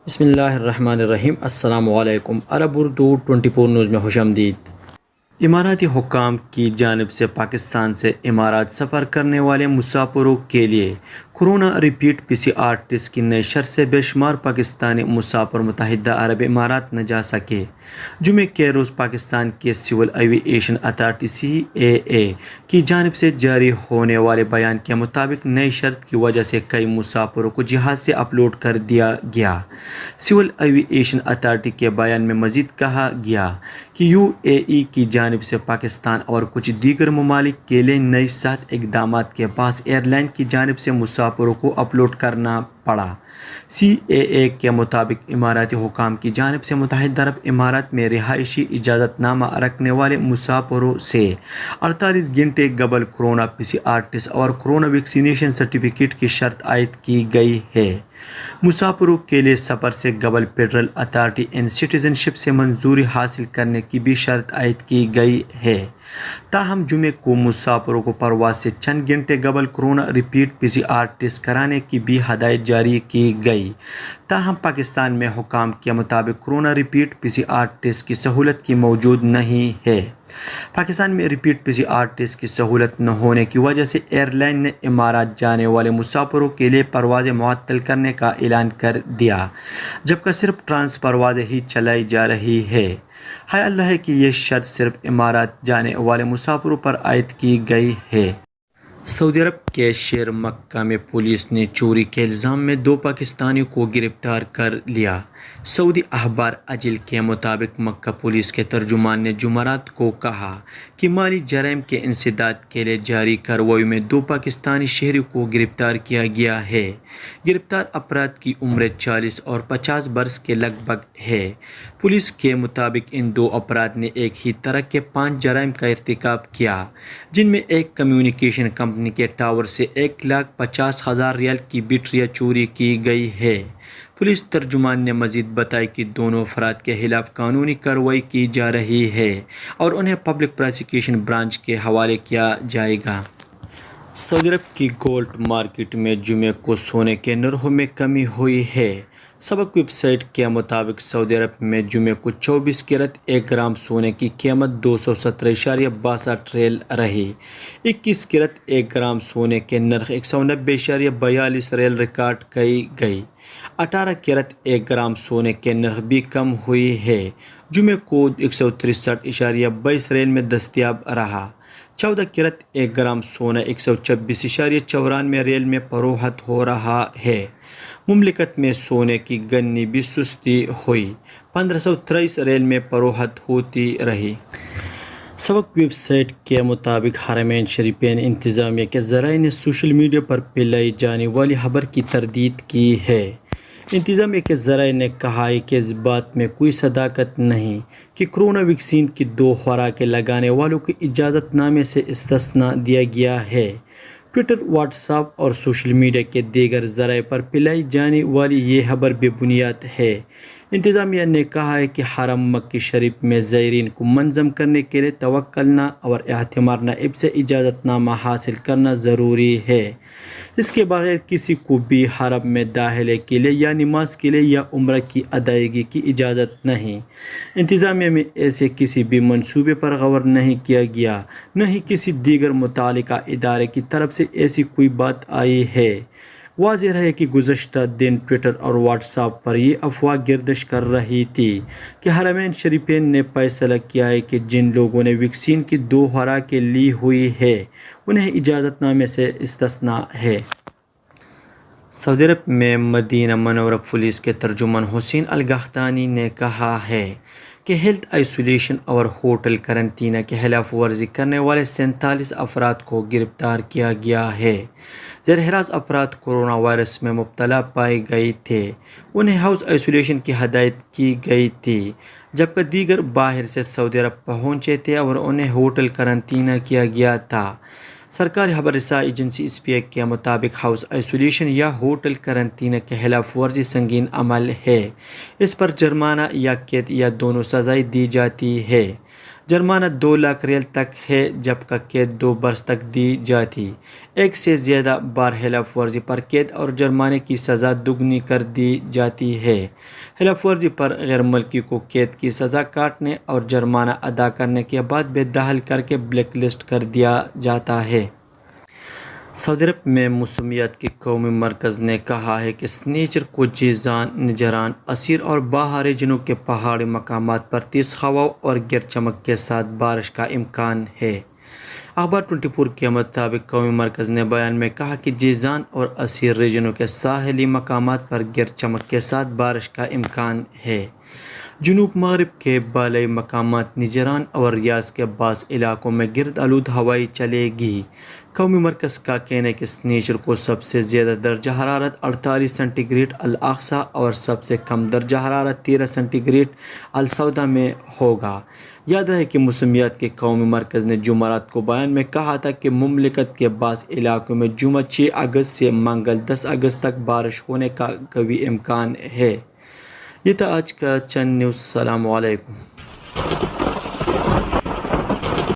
بسم اللہ الرحمن الرحیم۔ السلام علیکم۔ عرب اردو 24 نیوز میں خوش آمدید۔ اماراتی حکام کی جانب سے پاکستان سے امارات سفر کرنے والے مسافروں کے لیے کورونا ریپیٹ پی سی آر ٹیسٹ کی نئی شرط سے بے شمار پاکستانی مسافر متحدہ عرب امارات نہ جا سکے۔ جمعے کے روز پاکستان کے سول ایوی ایشن اتھارٹی CAA کی جانب سے جاری ہونے والے بیان کے مطابق نئی شرط کی وجہ سے کئی مسافروں کو جہاز سے اپلوڈ کر دیا گیا۔ سول ایوی ایشن اتھارٹی کے بیان میں مزید کہا گیا کہ UAE کی جانب سے پاکستان اور کچھ دیگر ممالک کے لیے نئی صحت اقدامات کے باعث ایئر لائن کی جانب سے مسافروں کو اپلوڈ کرنا پڑا۔ CAA کے مطابق اماراتی حکام کی جانب سے متحدہ عرب امارات میں رہائشی اجازت نامہ رکھنے والے مسافروں سے 48 گھنٹے قبل کورونا PCR ٹیسٹ اور کورونا ویکسینیشن سرٹیفکیٹ کی شرط عائد کی گئی ہے۔ مسافروں کے لیے سفر سے قبل فیڈرل اتھارٹی اینڈ سٹیزن شپ سے منظوری حاصل کرنے کی بھی شرط عائد کی گئی ہے۔ تاہم جمعے کو مسافروں کو پرواز سے چند گھنٹے قبل کورونا ریپیٹ PCR ٹیسٹ کرانے کی بھی ہدایت جاری کی گئی۔ تاہم پاکستان میں حکام کے مطابق کورونا ریپیٹ PCR ٹیسٹ کی سہولت کی موجود نہیں ہے۔ پاکستان میں ریپیٹ PCR ٹیسٹ کی سہولت نہ ہونے کی وجہ سے ایئر لائن نے امارات جانے والے مسافروں کے لیے پروازیں معطل کرنے کا اعلان کر دیا، جبکہ صرف ٹرانس پروازیں ہی چلائی جا رہی ہیں۔ حیال ہے کہ یہ شرط صرف امارات جانے والے مسافروں پر عائد کی گئی ہے۔ سعودی عرب کے شہر مکہ میں پولیس نے چوری کے الزام میں 2 پاکستانیوں کو گرفتار کر لیا۔ سعودی اخبار اجل کے مطابق مکہ پولیس کے ترجمان نے جمعرات کو کہا کہ مالی جرائم کے انسداد کے لیے جاری کارروائی میں 2 پاکستانی شہریوں کو گرفتار کیا گیا ہے۔ گرفتار افراد کی عمریں 40 اور 50 برس کے لگ بھگ ہے۔ پولیس کے مطابق ان 2 افراد نے ایک ہی طرح کے 5 جرائم کا ارتکاب کیا، جن میں ایک کمیونیکیشن کمپنی کے ٹاور سے 1,50,000 ریال کی بیٹریاں چوری کی گئی ہے۔ پولیس ترجمان نے مزید بتایا کہ دونوں افراد کے خلاف قانونی کارروائی کی جا رہی ہے اور انہیں پبلک پراسیکیوشن برانچ کے حوالے کیا جائے گا۔ سعودی عرب کی گولڈ مارکیٹ میں جمعے کو سونے کے نرخوں میں کمی ہوئی ہے۔ سبق ویب سائٹ کے مطابق سعودی عرب میں جمعے کو 24 کیرٹ 1 گرام سونے کی قیمت 217.62 ریال رہی۔ 21 کیرٹ 1 گرام سونے کے نرخ 190.42 ریال ریکارڈ کی گئی۔ 18 کیرٹ 1 گرام سونے کے نرخ بھی کم ہوئی ہے، جمعے کو 163.22 ریال میں دستیاب رہا۔ 14 کیرٹ 1 گرام سونا 126.94 ریال میں فروخت ہو رہا ہے۔ مملکت میں سونے کی گنی بھی سستی ہوئی، 1523 ریال میں فروخت ہوتی رہی۔ سبق ویب سائٹ کے مطابق حرمین شریفین انتظامیہ کے ذرائع نے سوشل میڈیا پر پھیلائی جانے والی خبر کی تردید کی ہے۔ انتظامیہ کے ذرائع نے کہا ہے کہ اس بات میں کوئی صداقت نہیں کہ کورونا ویکسین کی 2 خوراکیں لگانے والوں کو اجازت نامے سے استثناء دیا گیا ہے۔ ٹویٹر، واٹس ایپ اور سوشل میڈیا کے دیگر ذرائع پر پھیلائی جانے والی یہ خبر بے بنیاد ہے۔ انتظامیہ نے کہا ہے کہ حرم مکی شریف میں زائرین کو منظم کرنے کے لیے توکلنا اور اعتمار نائب سے اجازت نامہ حاصل کرنا ضروری ہے۔ اس کے بغیر کسی کو بھی حرم میں داخلے کے لیے یا نماز کے لیے یا عمرہ کی ادائیگی کی اجازت نہیں۔ انتظامیہ میں ایسے کسی بھی منصوبے پر غور نہیں کیا گیا، نہ ہی کسی دیگر متعلقہ ادارے کی طرف سے ایسی کوئی بات آئی ہے۔ واضح ہے کہ گزشتہ دن ٹویٹر اور واٹس ایپ پر یہ افواہ گردش کر رہی تھی کہ حرمین شریفین نے فیصلہ کیا ہے کہ جن لوگوں نے ویکسین کی 2 خوراکیں لی ہوئی ہے انہیں اجازت نامے سے استثناء ہے۔ سعودی عرب میں مدینہ منورہ پولیس کے ترجمان حسین القحطانی نے کہا ہے کہ ہیلتھ آئسولیشن اور ہوٹل قرنطینہ کی خلاف ورزی کرنے والے 47 افراد کو گرفتار کیا گیا ہے۔ زیر حراست افراد کورونا وائرس میں مبتلا پائے گئے تھے، انہیں ہاؤس آئسولیشن کی ہدایت کی گئی تھی، جبکہ دیگر باہر سے سعودی عرب پہنچے تھے اور انہیں ہوٹل قرنطینہ کیا گیا تھا۔ سرکاری خبر رساں ایجنسی SPA کے مطابق ہاؤس آئسولیشن یا ہوٹل قرنطینہ کی خلاف ورزی سنگین عمل ہے۔ اس پر جرمانہ یا قید یا دونوں سزائیں دی جاتی ہیں۔ جرمانہ 2 لاکھ ریال تک ہے جبکہ قید 2 برس تک دی جاتی۔ ایک سے زیادہ بار خلاف ورزی پر قید اور جرمانے کی سزا دوگنی کر دی جاتی ہے۔ خلاف ورزی پر غیر ملکی کو قید کی سزا کاٹنے اور جرمانہ ادا کرنے کے بعد بے دخل کر کے بلیک لسٹ کر دیا جاتا ہے۔ سعودی عرب میں موسمیات کے قومی مرکز نے کہا ہے کہ سنیچر کو جیزان، نجران، عسیر اور بحیرہ جنوب کے پہاڑی مقامات پر تیز ہواؤں اور گرج چمک کے ساتھ بارش کا امکان ہے۔ اخبار 24 کے مطابق قومی مرکز نے بیان میں کہا کہ جیزان اور عسیر ریجنوں کے ساحلی مقامات پر گرج چمک کے ساتھ بارش کا امکان ہے۔ جنوب مغرب کے بالائی مقامات، نجران اور ریاض کے بعض علاقوں میں گرد آلود ہوائیں چلے گی۔ قومی مرکز کا کہنا ہے کہ سنیچر کو سب سے زیادہ درجہ حرارت 48 سینٹی گریڈ الاقصی اور سب سے کم درجہ حرارت 13 سینٹی گریڈ السوداء میں ہوگا۔ یاد رہے کہ موسمیات کے قومی مرکز نے جمعرات کو بیان میں کہا تھا کہ مملکت کے بعض علاقوں میں جمعہ 6 اگست سے منگل 10 اگست تک بارش ہونے کا قوی امکان ہے۔ یہ تھا آج کا چند نیوز۔ السلام علیکم۔